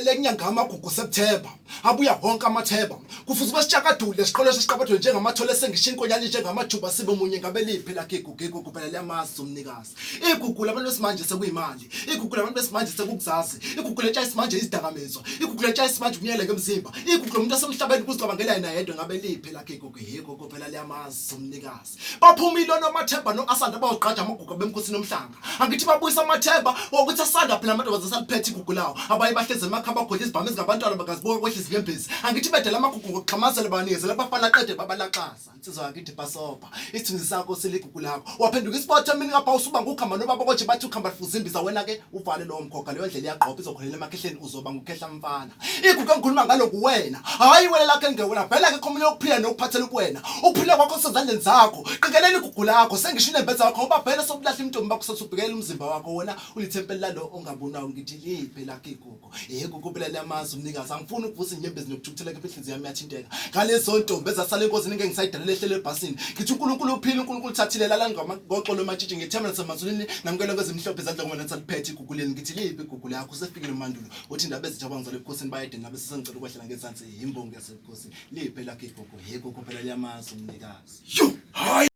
lenyanga amagugu September abuya wonke amatheba kufuze basishakadule esiqolo sesiqabathwe njengamathole sengisho inkonyane njengamajuba sibe munye ngabe liphi lakhe igugu kuphela liyamazi umnikazi igugu labantu besimanje sekuyimali igugu labantu besimanje sekukuzazi igugu letsha isimanje izidakamizwa igugu letsha isimanje kunyele ngemzimba igugu lomuntu asemhlabeni kuzicabangela yena yedwa ngabe liphi lakhe igugu kuphela liyamazi umnikazi baphumile nomatheba noAsanda bawuqaja amagugu bemkhosi nomhlanga angithi babuyisa amatheba ukuthi Asanda phela amantombazana saliphethe igugu lawo abaye bahleze emakhaba khona izibhamu ezingabantwana bakazibuka kwehlisa ngempezi angithi bedela amagugu ngokuxhamazela banikeze labafana qede babalaxaza insizwa yakithi basopa isithunzi sakho siligugu lakho waphenduka isipotha mina ngapha usuba ngukhamba nobaba konje bathi ukhamba fuzimbiza wena ke uvale lo mkhokha leyo ndlela iyaqopha izokholela emakhehleni uzoba ngukhehla mfana igugu engikhuluma ngalo kuwena hayi wena lakhe ngewena phela ke khomunye ukuphila nokuphathela ubuwena ukuphila kwakho sezandleni zakho qingeleni igugu lakho sengisho inembeza yakho uba phela sokulahla intombi bakho sesubhekela umzimba wakho wona ulithempeli lalo ongabonayo ngithi liphi lakhe igugu igugu phela liyamazi umnikazi angifuni ukuvusa inyembezi nokuthukuthela ke inhliziyo yami yathinteka ngalezo ntombi ezasala enkozini ngeke ngisayidala lehlele ebhasini ngithi uNkulunkulu uphila uNkulunkulu thathile lala ngoxolo mantshitshi ngethemba nasemazulwini namukela kwezimhlophe ezandla ngoba nathi aliphethe igugu leni ngithi liphi igugu lakho usefikile mandulo uthi indaba ezijaba ngizale ebukhosini bayede nabe sesengicela ukwehlela ngezansi imbongi yasebukhosini liphi lakhe igugu phela liyamazi umnikazi yo hayi